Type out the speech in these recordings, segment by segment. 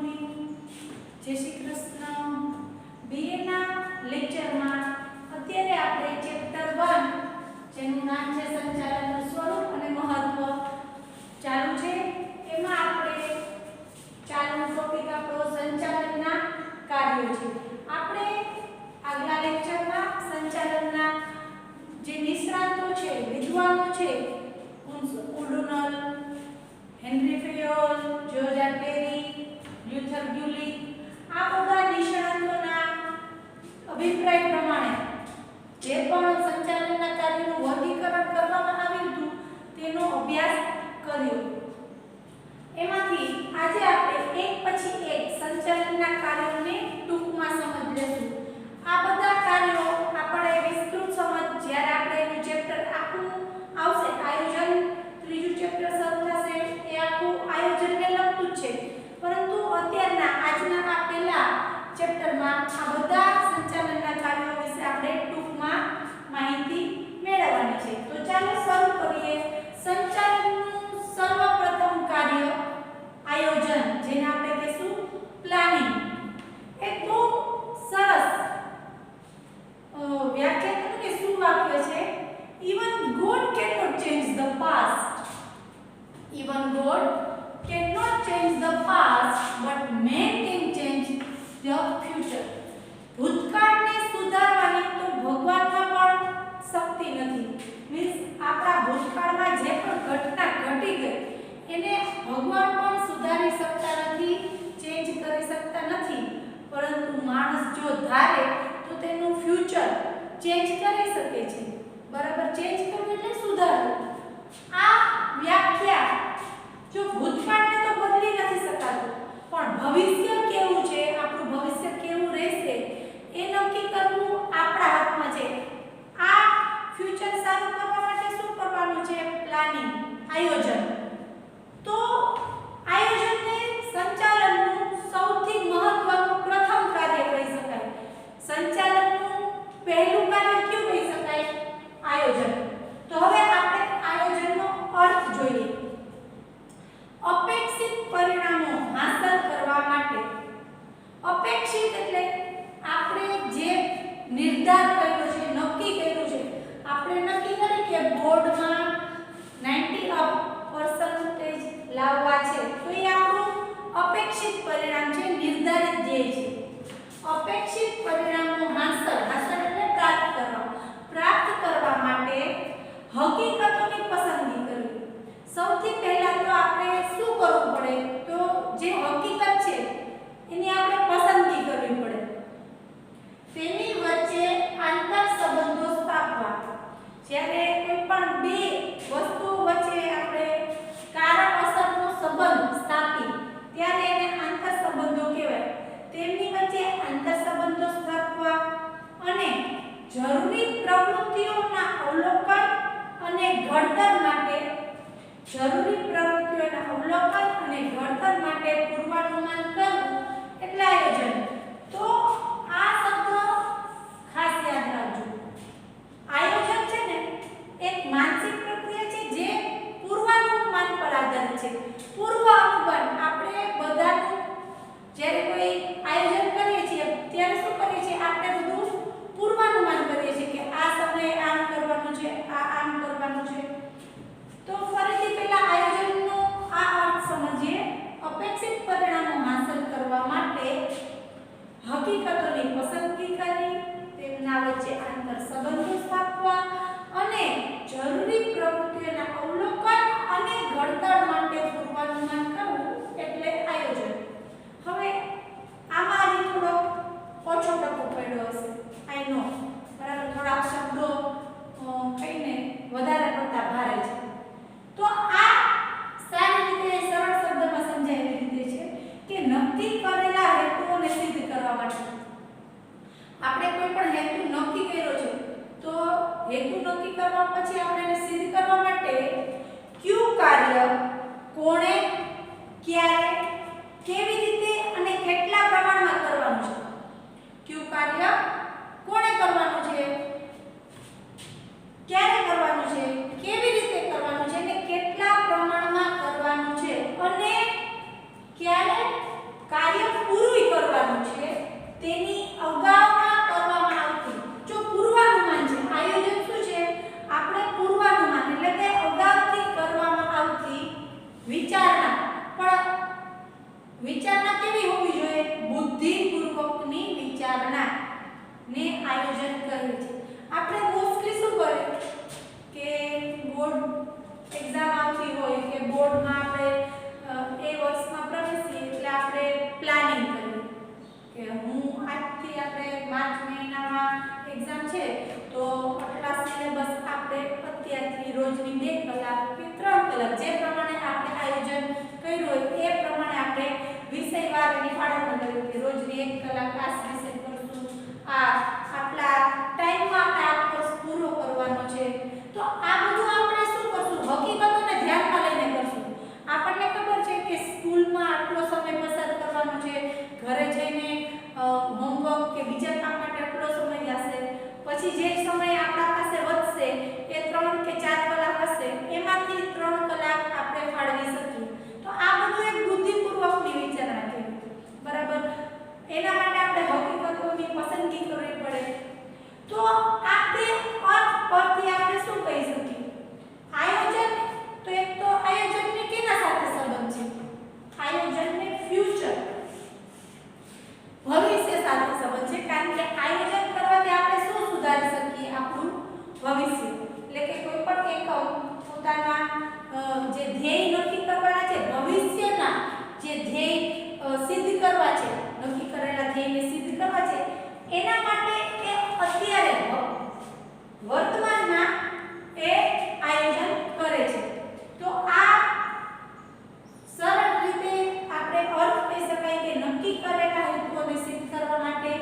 Morning, જય Shri Krishna. BA ના લેક્ચરમાં અત્યારે આપણે ચેપ્ટર 1 જેનું નામ છે સંચાલનનું સ્વરૂપ અને મહત્વ ચાલુ છે. એમાં આપણે ચાલુનો ટોપિક આપણો સંચાલનના કાર્યો છે. આપણે આગલા લેક્ચરમાં સંચાલનના જે નિષ્ણાતો છે, વિદ્વાનો છે, ઉડુનલ, હેનરી ફેયોલ, જ્યોર્જ ટેરી, લ્યુથર ગ્યુલી, આ બધા નિષ્ણાતોના અભિપ્રાય પ્રમાણે જે પણ સંચાલનના કાર્યનું વર્ગીકરણ કરવામાં આવ્યું હતું તેનો અભ્યાસ કર્યો. એમાંથી આજે આપણે એક પછી એક સંચાલનના કાર્યોને ટૂંકમાં સમજી લેશું. આ બધા કાર્યો આપણે વિસ્તૃત સમજ જ્યારે આપણે એનું ચેપ્ટર આખું આવશે, આયોજન ત્રીજું ચેપ્ટર શરૂ થશે, એ આખું આયોજનને લગતું જ છે. પરંતુ અત્યારના આજના આ પહેલા ચેપ્ટરમાં આ બધા સંચાલનના કાર્યો વિશે આપણે ટૂંકમાં માહિતી મેળવવાની છે. તો ચાલો શરૂ કરીએ. સંચાલનનું સર્વપ્રથમ કાર્ય આયોજન, જેને આપણે કહીશું પ્લાનિંગ. એક બહુ સરસ વ્યાખ્યા કરું કે શું વાક્ય છે? Even God cannot change the past. Even God cannot change the past, but man can change the future. ભૂતકાળને સુધારવાની તો ભગવાનમાં પણ શક્તિ નથી. મીન્સ આપણા ભૂતકાળમાં જે પણ ઘટના ઘટી ગઈ એને ભગવાન પણ સુધારી શકતા નથી, ચેન્જ કરી શકતા નથી. પરંતુ માણસ જો ધારે તો તેનું ફ્યુચર ચેન્જ કરી શકે છે. બરાબર, ચેન્જ કરવું એટલે સુધારવું. આ વ્યાખ્યા જો ભૂતકાળને તો બદલી નથી શકાતું, પણ ભવિષ્ય કેવું છે, આપણું ભવિષ્ય કેવું રહેશે એ નક્કી કરવું આપણા હાથમાં છે. આ ફ્યુચર સારું કરવા માટે શું કરવાનું છે? પ્લાનિંગ, આયોજન. તો આયોજનને સંચાલનનું સૌથી મહત્વનું પ્રથમ કાર્ય કહી શકાય. સંચાલનનું પહેલું કાર્ય કયું કહી શકાય? આયોજન. તો હવે આપણે આયોજનનો અર્થ જોઈએ. અપેક્ષિત પરિણામો હાંસલ કરવા માટે. અપેક્ષિત એટલે આપણે જે નિર્ધાર કર્યો છે, નક્કી કર્યું છે. આપણે નક્કી કરી કે બોર્ડમાં 90% લાવવા છે, તો એ આપણું અપેક્ષિત પરિણામ છે, નિર્ધારિત ધ્યેય છે. અપેક્ષિત પરિણામો હાંસલ એટલે પ્રાપ્ત કરવા માટે હકીકતોની પસંદગી કરવી. સૌથી પહેલા તો આપણે શું કરવું પડે? તો જે હકીકત છે એની આપણે પસંદગી કરવી પડે. તેની વચ્ચે આંતર સંબંધો સ્થાપવા. જ્યારે કોઈ પણ બે વસ્તુઓ વચ્ચે આપણે કારણ અસરનો સંબંધ સ્થાપી ત્યારે એને આંતર સંબંધો કહેવાય. તેમની વચ્ચે આંતર સંબંધો સ્થાપવા અને જરૂરી પ્રવૃત્તિઓના અવલોકન અને ઘડતર માટે પૂર્વાનુમાન કરવું એટલે આયોજન. તો આ શબ્દ ખાસ યાદ રાખજો. આયોજન છે ને એક માનસિક પ્રક્રિયા છે જે પૂર્વાનુમાન પર આધારિત છે. પૂર્વ અનુમાન આપણે બધાનું જ્યારે કોઈ આયોજન કરીએ છીએ ત્યારે શું કરીએ છીએ? આપણે બધું પૂર્વાનુમાન કરીએ છીએ કે આ સમયે આમ કરવાનું છે, આ આમ કરવાનું છે. તો ફરીથી પહેલા આયોજનનો આ અર્થ સમજીએ. અપેક્ષિત પરિણામો હાંસલ કરવા માટે હકીકતોની પસંદગી કરી, તેમના વચ્ચે આંતર સંબંધો સ્થાપવા અને જરૂરી પ્રવૃત્તિઓના અવલોકન અને ઘડતર માટે પૂર્વાનુમાન કરવું એટલે આયોજન. હવે આમાં હજી થોડો ઓછો ટકો પડ્યો હશે, આઈ નો. બરાબર, થોડા શબ્દો કહીને વધારે પડતા ભારે છે. તો આ સારી રીતે સરળ શબ્દમાં સમજાય એવી રીતે છે કે નક્કી કરેલા હેતુઓને સિદ્ધ કરવા માટે. આપણે કોઈ પણ હેતુ નક્કી કર્યો છે તો હેતુ નક્કી કરવા પછી આપણે એને સિદ્ધ કરવા માટે કયું કાર્ય કોણે, ક્યારે, કેવી રીતે અને કેટલા પ્રમાણમાં કરવાનું છે. કયું કાર્ય કોણે કરવાનું છે, ક્યારે કરવાનું છે, કેવી રીતે કરવાનું છે અને કેટલા પ્રમાણમાં કરવાનું છે, અને ક્યારે કાર્ય વિચારણા, પણ વિચારણા કેવી હોવી જોઈએ? બુદ્ધિપૂર્વકની વિચારણા ને આયોજન કહે છે. આપણે મોસ્ટલી શું કરે કે બોર્ડ એક્ઝામ આવતી હોય કે બોર્ડમાં આપણે એ વર્ષમાં પ્રવેશીએ એટલે આપણે પ્લાનિંગ કરીએ કે હું આજથી આપણે માર્ચ મહિનામાં એક્ઝામ છે તો આટલા સિલેબસ આપણે અત્યારથી રોજની 2 કલાક કે 3 કલાક જે પ્રમાણે આપણે આયોજન કર્યું હોય એ પ્રમાણે આપણે વિષયવાર એની ફાળવણી કરવી કે રોજની 1 કલાક આ વિષય કરશું, આ આટલા ટાઈમમાં આપણે આ કોર્સ પૂરો કરવાનો છે. તો આ બધું આપણે શું કરશું? હકીકતોને ધ્યાનમાં લઈને કરશું. આપણને ખબર છે કે સ્કૂલમાં આટલો સમય પસાર કરવાનો છે, ઘરે જઈને હોમવર્ક કે બીજા કામ માટે આટલો સમય જશે, પછી જે સમય આપણા પાસે વધશે એ 3 કે 4 કલાક હશે, એમાંથી 3 કલાક આપણે ફાળવી શકીએ. તો આ બધું એક બુદ્ધિપૂર્વકની વિચારણા કહેવાય. બરાબર? એના માટે આપણે હકીકતોની પસંદગી કરવી પડે. તો આપણે અર્થ પરથી આપણે શું કહી શકીએ? આયોજન, તો એક તો આયોજનને કેના સાથે સંબંધ છે? આયોજનને ફ્યુચર, ભવિષ્ય સાથે સંબંધ છે. કારણ કે આયોજન કરવાથી આપણે શું સુધારી શકીએ? આપણું ભવિષ્ય. એટલે કે કોઈ પણ એકમ પોતાના જે ધ્યેય નક્કી કરવાના છે, ભવિષ્યના જે ધ્યેય સિદ્ધ કરવા છે, નક્કી કરેલા ધ્યેયને સિદ્ધ કરવા છે, એના માટે એ અત્યારે વર્તમાનમાં એ આયોજન કરે છે. તો આ સરળ રીતે આપણે અર્થ કહી શકાય કે નક્કી કરેલા હેતુઓને સિદ્ધ કરવા માટે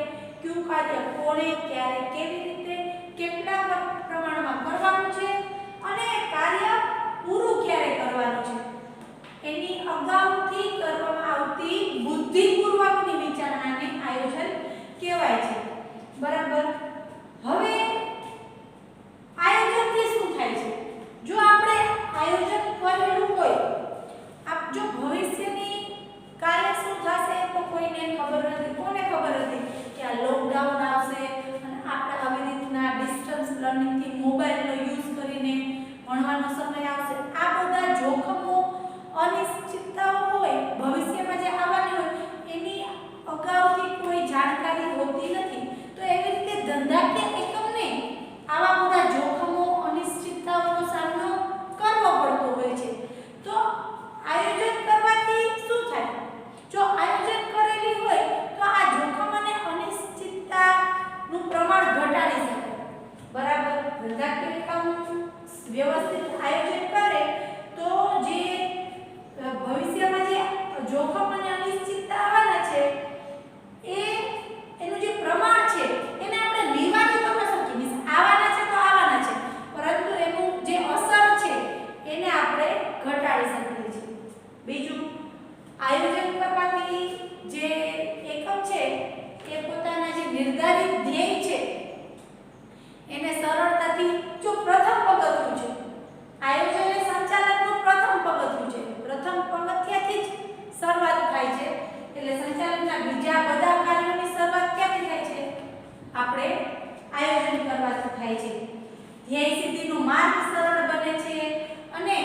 કયું કાર્ય કોણે, ક્યારે, કેવી રીતે, કેટલા પ્રમાણમાં કરવાનું છે અને કાર્ય પૂરું ક્યારે કરવાનું છે, એની અગાઉથી કરવામાં આવતી બુદ્ધિપૂર્વકની વિચારણાને આયોજન કહેવાય છે. બરાબર? હવે આયોજનથી શું થાય છે? જો આપણે આયોજન કરેલું હોય, જો ભવિષ્યની કાલે શું થશે તો કોઈને ખબર નથી. કોને ખબર હતી કે આ લોકડાઉન આવશે અને આપણે આવી રીતના ડિસ્ટન્સ લર્નિંગથી મોબાઈલનો યુઝ કરીને ભણવાનો સમય આવશે? આ બધા જોખમો, અનિશ્ચિતતાઓ હોય ભવિષ્યમાં જે આવવાની હોય એની અગાઉથી કોઈ જાણકારી હોતી નથી. તો એવી રીતે ધંધાકીય એકમને આવા બધા જોખમો, અનિશ્ચિતતાઓનો સામનો કરવો પડતો હોય છે. તો આયોજન કરવાથી શું થાય? જો આયોજન કરેલી હોય તો આ જોખમ અને અનિશ્ચિતતાનું પ્રમાણ ઘટાડી શકાય. બરાબર? ધંધાકીય એકમ વ્યવસ્થિત આયોજન કરે તો જે ભવિષ્યમાં જે જોખમ અને અનિશ્ચિતતા આવવાના છે એનું જે પ્રમાણ છે એને આપણે નિવારી તો ન શકીએ. આવવાના છે તો આવવાના છે, પરંતુ એનું જે અસર છે એને આપણે ઘટાડી શકીએ છીએ. બીજું, આયોજન કરવાથી જે એકમ છે એ પોતાના જે નિર્ધારિત ધ્યેય છે એને સરળતાથી, જો પ્રથમ પગથિયું છે આયોજન એ સંચાલનનું પ્રથમ પગથિયું છે, પ્રથમ પગથિયાથી જ શરૂઆત થાય છે. એટલે સંચાલનના બીજા બધા કાર્યોની શરૂઆત ક્યાંથી થાય છે? આપણે આયોજન કરવાથી થાય છે. ધ્યેય સિદ્ધિનો માર્ગ સરળ બને છે અને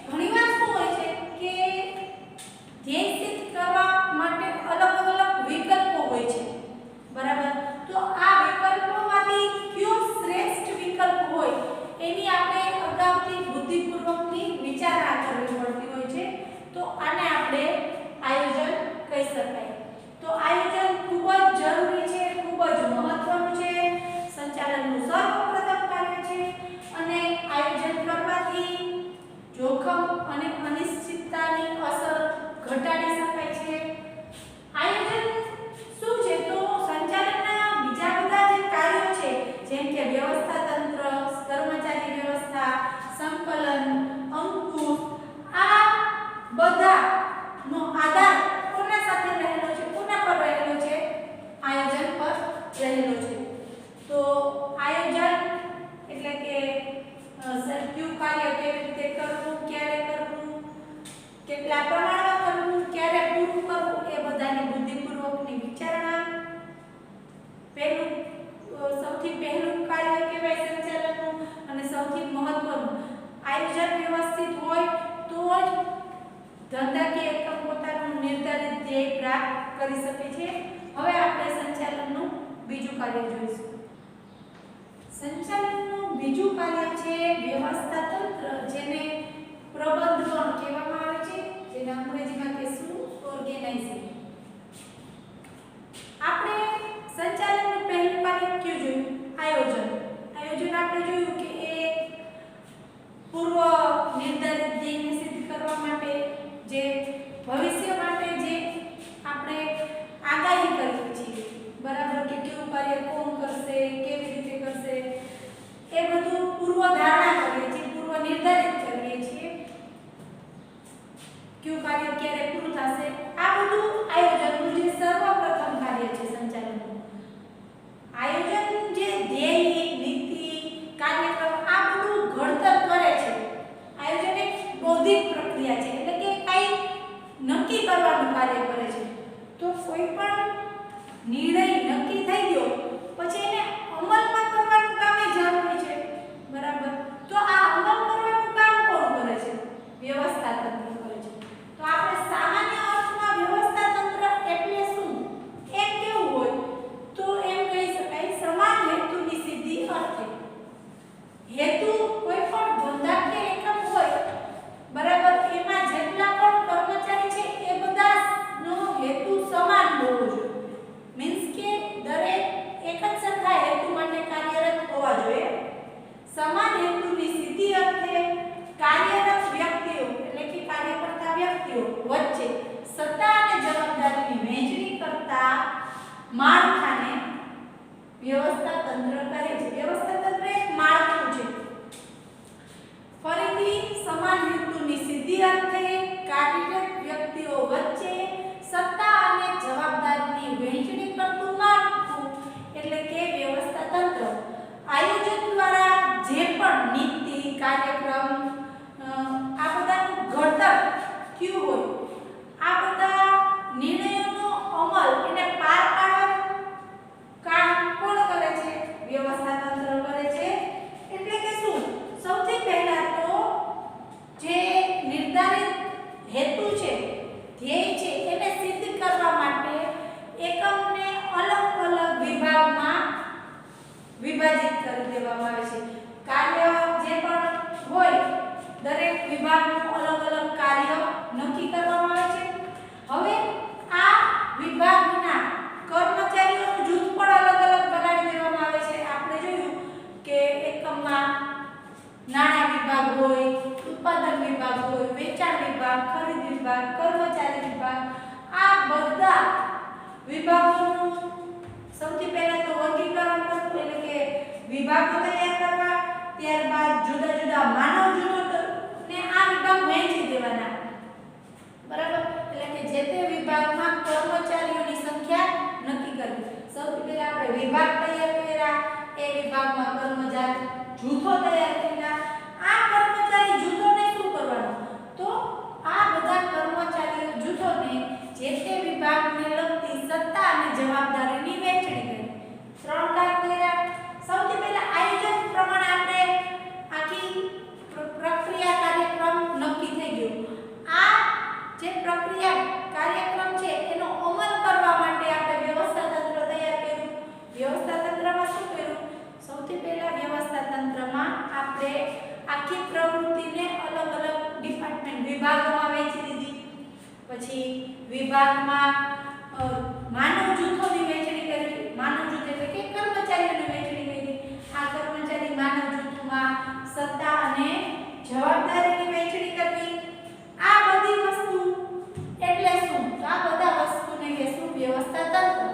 ઘણીવાર શું હોય છે કે ધ્યેય સિદ્ધ કરવા માટે અલગ અલગ વિકલ્પો હોય છે. બરાબર? તો આ વિકલ્પોમાંથી કયો શ્રેષ્ઠ વિકલ્પ હોય એની આપણે અગાઉથી બુદ્ધિપૂર્વકની વિચારણા કરવી પડતી હોય છે. તો આને આપણે આયોજન કહી શકાય. તો આયોજન ખૂબ જ જરૂરી છે, ખૂબ જ મહત્વનું છે, સંચાલનનું સર્વપ્રથમ કાર્ય છે અને આયોજન કરવાથી જોખમ અને અનિશ્ચિતતાની અસર ઘટાડી શકાય છે. આયોજન શું છે? તો સંચાલનના બીજા બધા જે કાર્યો છે જેમ કે વ્યવસ્થા તંત્ર, કર્મચારી વ્યવસ્થા, સંકલન, અંકુશ, આ બધાનો આધાર કોના સાથે રહેલો છે? કોના પર રહેલો છે? આયોજન પર રહેલો છે. તો આયોજન એટલે કે કયું કાર્ય કેવી રીતે કરવું, ક્યારે કરવું, કેટલા પ્રમાણમાં કરવું, ક્યારે પૂરું કરવું, એ બધાની બુદ્ધિપૂર્વકની વિચારણા. પહેલું, સૌથી પહેલું કાર્ય કહેવાય સંચાલનનું અને સૌથી મહત્વનું. આયોજન વ્યવસ્થિત હોય તો જ ધંધાકીય એકમ પોતાનું નિર્ધારિત ધ્યેય પ્રાપ્ત કરી શકે છે. હવે આપણે સંચાલનનું બીજું કાર્ય જોઈશું. સંચાલનનું બીજું કાર્ય છે વ્યવસ્થા તંત્ર, જેને પ્રબંધન કહેવામાં આવે છે, જેને અંગ્રેજીમાં કહેશું ઓર્ગેનાઇઝિંગ. આપણે સંચાલનનું પહેલું કાર્ય કયું જોયું? આયોજન. આયોજન આપણે જોયું કે એ પૂર્વ નિર્ધારિત ધ્યેયને સિદ્ધ કરવા માટે, જે ભવિષ્ય માટે જે આપણે આગાહી કરીએ છીએ, બરાબર, કે કેવું કાર્ય કોણ કરશે, કેવી રીતે કરશે, એ બધું પૂર્વ ધારણા કરીએ છીએ, પૂર્વ નિર્ધારિત કરીએ છીએ, કયું કાર્ય ક્યારે પૂરું થશે. આ બધું આયોજનનું જે સર્વપ્રથમ કાર્ય છે સંચાલનનું. આયોજન જે ધ્યેય, નીતિ, કાર્યક્રમ આ બધું ઘડતર કરે છે. આયોજન એક બૌદ્ધિક પ્રક્રિયા છે, એટલે કે કઈ નક્કી કરવાનું કાર્ય કરે છે. તો કોઈ પણ નિર્ણય નક્કી થઈ ગયો પછી એને અમલમાં કરવાનું કામ એ જરૂરી છે, બરાબર. તો આ અમલ કરવાનું કામ કોણ કરે છે? વ્યવસ્થા તંત્ર કરે છે. તો આપણે સામાન્ય અર્થમાં વ્યવસ્થા તંત્ર એટલે શું એમ કેવું હોય તો એમ કહી શકાય સમાન હેતુની સિદ્ધિ અર્થે. હેતુ કોઈ પણ ધંધાકીય એકમ હોય, બરાબર, એમાં જેટલા પણ કર્મચારી છે એ બધાનો હેતુ સમાન હોવો જોઈએ. મીન્સ કે દરેક એક જ સરખા હેતુ માટે કાર્યરત હોવા જોઈએ. સમાન હેતુની સિદ્ધિ અર્થે કાર્યરત વ્યક્તિઓ એટલે કે કાર્ય કરતા વ્યક્તિઓ વચ્ચે સત્તા અને જવાબદારીની વહેંચણી કરતા માળખાને વ્યવસ્થા તંત્ર કહે છે. વ્યવસ્થા તંત્ર એક માળખું છે. ફરીથી સમાન હેતુની સિદ્ધિ અર્થે કાર્યરત વ્યક્તિઓ વચ્ચે સત્તા અને જવાબદારીની વહેંચણી કરતું માળખું એટલે કે વ્યવસ્થા તંત્ર. આયોજન દ્વારા જે પણ નીતિ, કાર્યક્રમ આ બધાનું ઘડતર થયું હોય, આ બધા નિર્ણયોનો અમલ એને પાર પાડવાનું કામ કોણ કરે છે? વ્યવસ્થા તંત્ર કરે છે. એટલે કે શું? સૌથી પહેલા તો જે નિર્ધારિત હેતુ છે, ધ્યેય છે, એને સિદ્ધ કરવા માટે એકમને અલગ અલગ વિભાગમાં વિભાજિત કરી દેવામાં આવે છે. કાર્ય જે પણ હોય દરેક વિભાગનું અલગ અલગ કાર્ય નક્કી કરવામાં આવે છે. હવે આ વિભાગના કર્મચારીઓનું જૂથ પણ અલગ અલગ બનાવી દેવામાં આવે છે. આપણે જોયું કે એકમમાં નાણાં વિભાગ હોય, ઉત્પાદન વિભાગ હોય, વેચાણ વિભાગ, ખરીદ વિભાગ, કર્મચારી વિભાગ, આ બધા વિભાગોનું સૌથી પહેલા તો વર્ગીકરણ કરવું, એટલે કે વિભાગો તૈયાર કરવા, ત્યારબાદ જુદા જુદા માનવ જૂથોને આ વિભાગ વહેંચી દેવાના, બરાબર. એટલે કે જે તે વિભાગમાં કર્મચારીઓની સંખ્યા નક્કી કરવી. સૌથી પહેલા આપણે વિભાગ તૈયાર કર્યા, એ વિભાગમાં કર્મચારી જૂથો તૈયાર કર્યા. આ કર્મચારી જૂથોને શું કરવાનું? તો આ બધા કર્મચારીઓ જૂથોને જે તે વિભાગને લગતી સત્તા અને જવાબદારીની વહેંચણી કરી. 3 કામ કર્યા. સૌથી પહેલા આયોજન પ્રમાણે આપણે આખી પ્રક્રિયા કાર્યક્રમ નક્કી થઈ ગયો. આ જે પ્રક્રિયા કાર્યક્રમ છે એનો અમલ કરવા માટે આપણે વ્યવસ્થા તંત્ર તૈયાર કર્યું. વ્યવસ્થા તંત્રમાં શું કર્યું? સૌથી પહેલા વ્યવસ્થા તંત્રમાં આપણે આખી પ્રવૃત્તિને અલગ અલગ ડિપાર્ટમેન્ટ વિભાગોમાં વહેંચી દીધી. પછી વિભાગમાં માનવ જૂથોની વહેંચણી કરી. માનવ જૂથ એટલે કે કર્મચારીઓની વહેંચણી કરી. આ કર્મચારી માનવ જૂથમાં સત્તા અને જવાબદારીની વહેંચણી કરવી. આ બધી વસ્તુ એટલે શું? તો આ બધા વસ્તુને કહેશું વ્યવસ્થા તંત્ર.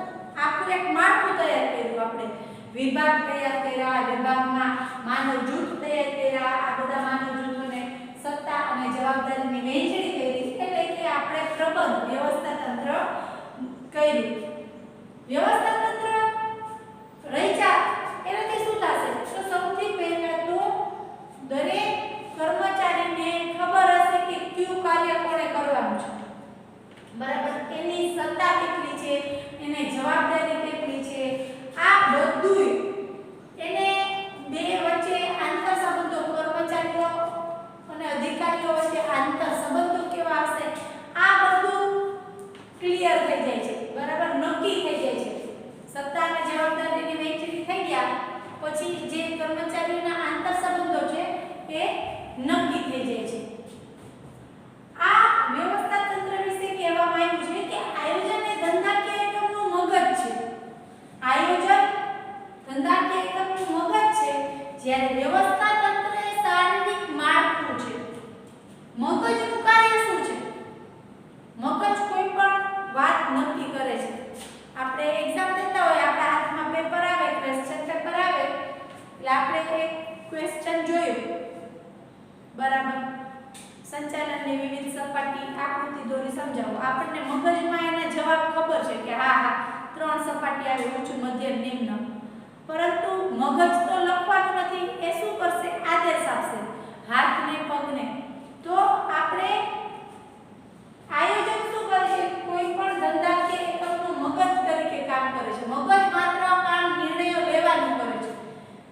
આખું એક માળખું તૈયાર કર્યું આપણે. વિભાગ તૈયાર કર્યા, વિભાગમાં માનવ જૂથ તૈયાર કર્યા, આ બધા માનવ જૂથોને સત્તા અને જવાબદારીની વહેંચણી કરી. એટલે કે આપણે પ્રબંધ વ્યવસ્થા તંત્ર કર્યું. વ્યવસ્થા તંત્ર રચ્યા એનાથી શું થશે? તો સૌથી પહેલા તો દરેક કર્મચારીને ખબર હશે કે કયું કાર્ય કોણે કરવાનું છે, બરાબર. એની સત્તા કેટલી છે, એને જવાબદારી કેટલી છે, આ બધું એને બે વચ્ચે આંતર સંબંધો, કર્મચારીઓ અને અધિકારીઓ વચ્ચે આંતર સંબંધો કેવા હશે મગજ કોઈ પણ વાત નક્કી કરે છે. આપણે એક્ઝામ દેતા હોય, આપણા હાથમાં પેપર આવે, ક્વેશ્ચન પેપર આવે, એટલે આપણે એક ક્વેશ્ચન જોયું, બરાબર, સંચાલનની વિવિધ સપાટી આકૃતિ દોરી સમજાવો. આપણને મગજમાં એના જવાબ ખબર છે કે હા હા 3 સપાટી આવે, ઊંચું, મધ્યમ, નિમ્ન. પરંતુ મગજ તો લખવાનું નથી, એ શું કરશે? આદેશ આપશે હાથને, પગને. તો આપણે આયોજન શું કરે છે? કોઈ પણ ધંધાકીય એકમનું મગજ તરીકે કામ કરે છે. મગજ માત્ર કામ નિર્ણયો લેવાનું કરે છે,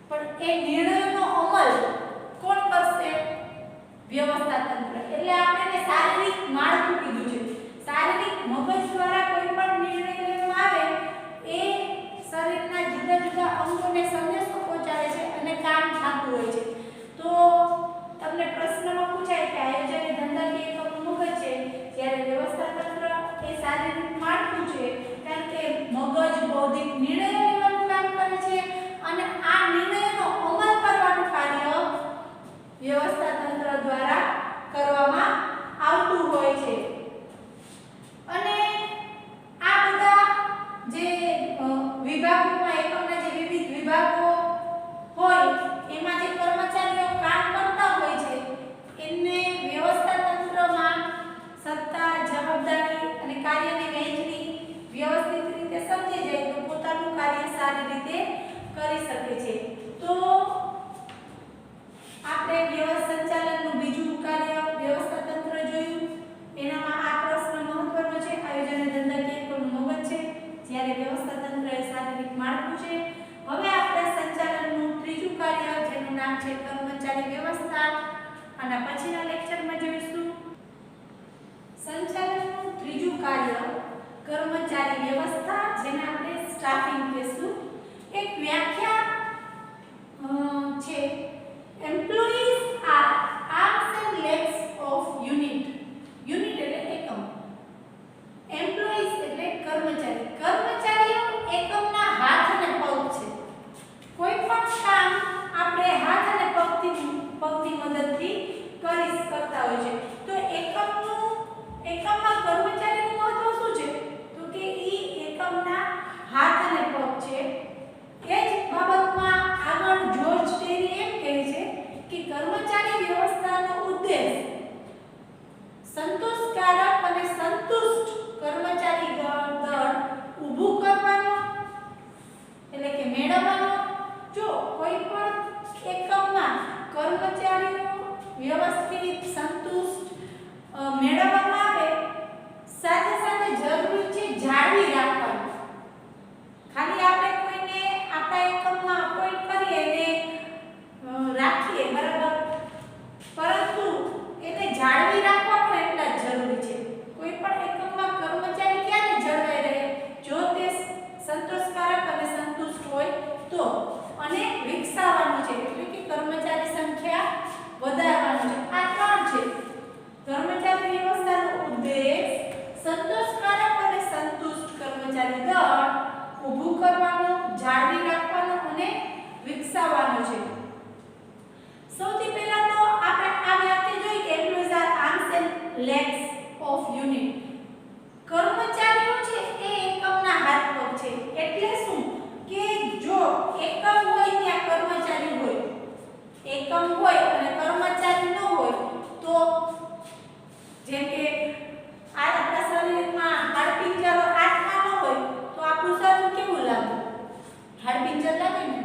પણ એ નિર્ણયોનો અમલ કોણ કરશે? વ્યવસ્થા તંત્ર. એટલે આપણે એને શારીરિક માળખું કીધું છે. શારીરિક મગજ દ્વારા કોઈ પણ નિર્ણય લેવામાં આવે, એ શરીરના જુદા જુદા અંગોને સંદેશો પહોંચાડે છે અને કામ થતું હોય છે. તો તમને પ્રશ્નમાં પૂછાય કે આયોજન એ ધંધાકીય એકમનું મગજ છે, જ્યારે વ્યવસ્થા તંત્ર એ શારીરિક માળખું છે, કારણ કે મગજ બૌદ્ધિક નિર્ણયો લેવાનું કામ કરે છે અને આ નિર્ણયનો અમલ કરવાનું કાર્ય વ્યવસ્થા તંત્ર દ્વારા કરવામાં આવતું હોય છે. અને આ બધા જે વિભાગોમાં એકમના જે વિવિધ વિભાગો હોય, એમાં જે કર્મચારીઓ કામ કરતા હોય છે, એમને વ્યવસ્થા તંત્રમાં સત્તા, જવાબદારી અને કાર્યની વહેંચણી વ્યવસ્થિત રીતે સમજી જાય તો પોતાનું કાર્ય સારી રીતે કરી શકે છે. તો આપણે સંચાલનનું બીજું કાર્ય વ્યવસ્થા તંત્ર જોયું. એનામાં આ પ્રશ્ન મહત્વનો છે. આયોજન એ ધંધાકીય એકમનું મગજ છે, જ્યારે વ્યવસ્થા તંત્ર એ શારીરિક માળખું છે. હવે આપણે સંચાલનનું ત્રીજું કાર્ય, જેનું નામ છે કર્મચારી વ્યવસ્થા, અને પછીના લેક્ચરમાં જોઈશું. સંચાલનનું ત્રીજું કાર્ય કર્મચારી વ્યવસ્થા, જેને આપણે સ્ટાફિંગ કહીશું. એક વ્યાખ્યા છે, employees are arms and legs of unit. Unit એટલે એકમ. Employees એટલે કર્મચારી. કર્મચારીઓ એકમના હાથ અને પગ છે. કોઈ પણ કામ આપણે હાથ અને પગની મદદથી કરતા હોય છે. તો એકમમાં કર્મચારીનું મહત્વ શું છે? તો કે ઈ એકમના હાથ અને પગ છે. એ જ બાબતમાં આગળ જોર્જ ટેરી એમ કહે છે કે કર્મચારી વ્યવસ્થાનો ઉદ્દેશ સંતોષકારક અને સંતુષ્ટ કર્મચારી દળ ઊભું કરવાનો, એટલે કે મેળવવાનો. જો કોઈ પણ એકમમાં કર્મચારીઓ વ્યવસ્થિત, સંતુષ્ટ મેળવવામાં આવે, સાથે સાથે જરૂરી છે જાળવી રાખવાનું. ખાલી આપણે કોઈને આપણા એકમમાં અપોઇન્ટ કરીએ ને રાખીએ, બરાબર, પરંતુ એને જાળવી રાખવા પણ એટલા જ જરૂરી છે. કોઈ પણ એકમમાં કર્મચારી ક્યારે જળવાઈ રહે? જો તે સંતોષકારક અને સંતુષ્ટ હોય તો. અને વિકસાવવાનું છે, એટલે કે કર્મચારી સંખ્યા વધારવાનું છે. આ ત્રણ છે. કર્મચારી વ્યવસ્થાનો ઉદ્દેશ સંતોષકારક અને સંતુષ્ટ કર્મચારી દળ ઊભું કરવાનું, જાળવી રાખવાનું અને વિકસાવવાનું છે. સૌથી પહેલા તો આપણે આ વ્યાખ્યા જોઈ કે employees are arms and legs of unit. કર્મચારીઓ છે એ એકમના હાથ પગ છે. એટલે શું કે જો એકમ હોય ત્યાં કર્મચારી હોય, એકમ હોય અને કર્મચારી ન હોય તો, જેમ કે આપણા શરીરમાં હાડપિંજરો હાથમાં ન હોય તો આપણું શરીર કેવું લાગે? હાડપિંજર લાગે ને.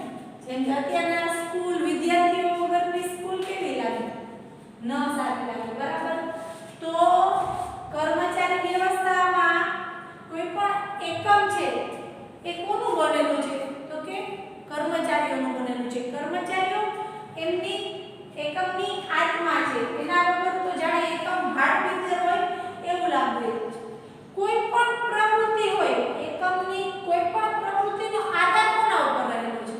જેમ કે અત્યારના સ્કૂલ વિદ્યાર્થીઓ વગરની સ્કૂલ કેવી લાગે? ન સારી લાગે, બરાબર. તો કર્મચારી વ્યવસ્થામાં કોઈ પણ એકમ છે એ કોનું બનેલું છે? તો કે કર્મચારીઓનું બનેલું છે. કર્મચારીઓ એમની એકમની આત્મા છે. એના વગર તો જાણે એકમ હાડપિંજર હોય એવું લાગે. કોઈ પણ પ્રવૃત્તિ હોય, એકમની કોઈ પણ પ્રવૃત્તિનો આધાર કોના ઉપર રહેલો છે?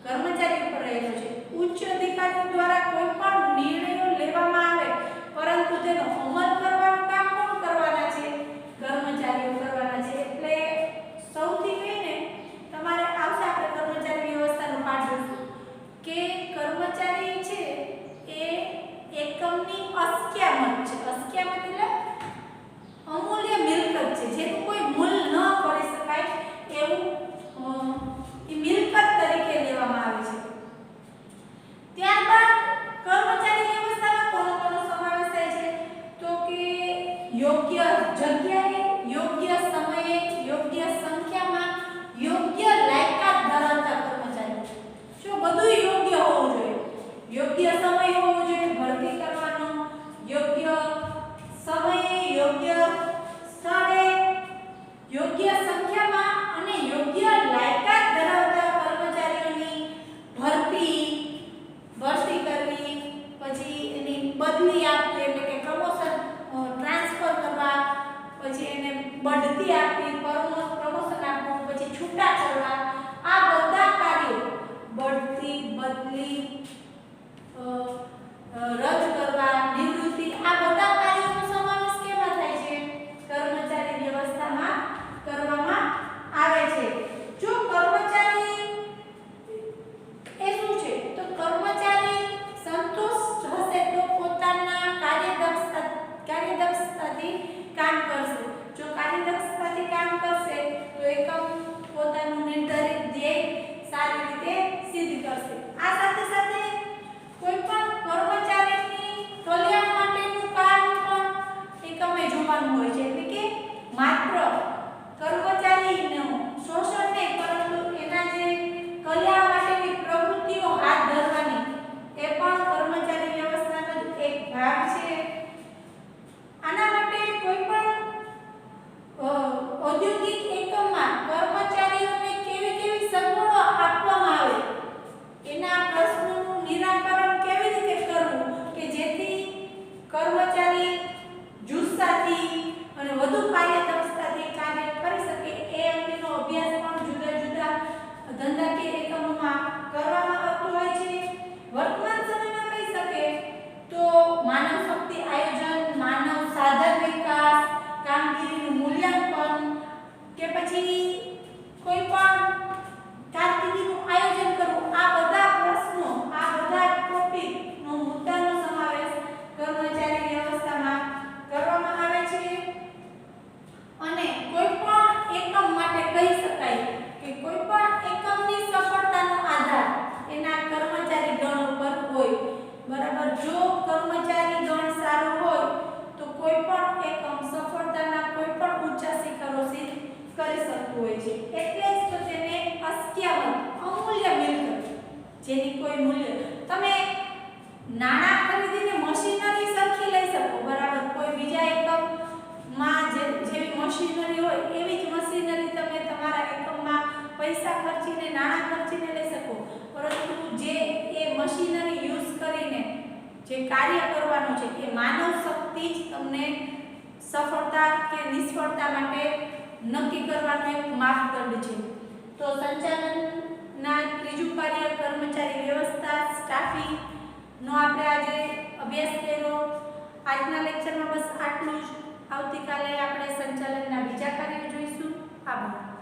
કર્મચારી ઉપર રહેલો છે. ઉચ્ચ અધિકારીઓ દ્વારા કોઈ પણ નિર્ણયો લેવામાં આવે, પરંતુ તેનો અમલ કરવાનું કામ કોણ કરવાના છે? કર્મચારીઓ કરવાના છે. એટલે સૌથી પહેલે તમારે આવશે, આપણે કર્મચારી વ્યવસ્થાનો પાઠ જોઈશું કે જગ્યાએ, યોગ્ય સમયે, યોગ્ય સંખ્યામાં, યોગ્ય લાયકાત ધરાવતા કર્મચારીઓ. જો બધું યોગ્ય હોવું જોઈએ. યોગ્ય સમય હોવો જોઈએ ભરતી કરવાનો, યોગ્ય સમયે, યોગ્ય સ્થળે, યોગ્ય સંખ્યામાં અને યોગ્ય લાયકાત ધરાવતા કર્મચારીઓની ભરતી કરવી, પછી એની બદલી આપવી એટલે કે પ્રમોશન ટ્રાન્સફર કરવા, પછી એને બઢતી આપવી, પ્રમોશન આપવું, પછી છૂટા કરવા, આ બધા કાર્યો બઢતી, બદલી, રદ કરવા, નિવૃત્તિ, આ બધા કાર્યોનો સમાવેશ કેમાં થાય છે? કર્મચારી વ્યવસ્થામાં કરવામાં આવે છે. જો કર્મચારી એ શું છે? તો કર્મચારી સંતુષ્ટ હશે તો પોતાના કાર્યદક્ષતાથી કામ કરશે. જો કાર્યદક્ષતાથી કામ કરશે તો એકમ પોતાનું નિર્ધારિત ધ્યેય સારી રીતે સિદ્ધ કરશે. આ સાથે સાથે કોઈ પણ કર્મચારીની કલ્યાણ માટેનું કામ પણ એકમે જોવાનું હોય છે. એટલે કે માત્ર કર્મચારીનું શોષણ નહીં પરંતુ એના જે કલ્યાણ માટેની પ્રવૃત્તિઓ હાથ ધરવાની એ પણ કર્મચારી વ્યવસ્થાનો જ એક ભાગ છે. આના માટે કોઈ પણ ઔદ્યોગિક એકમમાં કર્મચારીઓને કેવી સગવડો આપવામાં આવે, એના પ્રશ્નોનું નિરાકરણ કેવી રીતે કરવું કે જેથી કર્મચારી જુસ્સાથી અને વધુ કાર્યદક્ષતાથી કાર્ય કરી શકે, એ અંગેનો અભ્યાસ પણ જુદા જુદા ધંધાકીય એકમોમાં કરવામાં આવતો હોય છે. વર્તમાન સમયમાં કહી શકે તો માનવ શક્તિ આયોજન, માનવ સાધન વિકાસ, કામગીરીનું મૂલ્યાંકન કે પછી કોઈ પણ કામગીરીનું આયોજન કરવું, આ બધા પ્રશ્નો, આ બધા ટોપિકનો મુદ્દાનો સમાવેશ કર્મચારી વ્યવસ્થામાં કરવામાં આવે છે. અને કોઈ પણ એકમ માટે કહી શકાય કે કોઈ પણ એકમની સફળતાનો આધાર એના કર્મચારી ગણ ઉપર હોય. બરાબર, જો કર્મચારી ગણ સારું હોય તો કોઈ પણ એકમ સફળતાના કોઈ પણ ઊંચા શિખરો સિદ્ધ કરી શકતું હોય છે. એટલે જ તો તેને અસ્ક્યામત, અમૂલ્ય મિલકત, જેની કોઈ મૂલ્ય, તમે નાણાં ખરીદીને મશીનરી સરખી લઈ શકો. બરાબર, કોઈ બીજા એકમમાં જેવી મશીનરી હોય એવી જ મશીનરી તમે તમારા એકમમાં પૈસા ખર્ચીને, નાણાં ખર્ચીને લઈ શકો. પરંતુ જે એ મશીનરી યુઝ કરીને જે કાર્ય કરવાનું છે એ માનવ શક્તિ જ તમને સફળતા કે નિષ્ફળતા માટે નક્કી કરવાનો એક માપદંડ છે. તો સંચાલનના ત્રીજું કાર્ય કર્મચારી વ્યવસ્થા, સ્ટાફિંગ નો આપણે આજે અભ્યાસ કર્યો. આજના લેક્ચરમાં બસ આટલું જ. આવતીકાલે આપણે સંચાલનના બીજા કાર્યો જોઈશું. આભાર.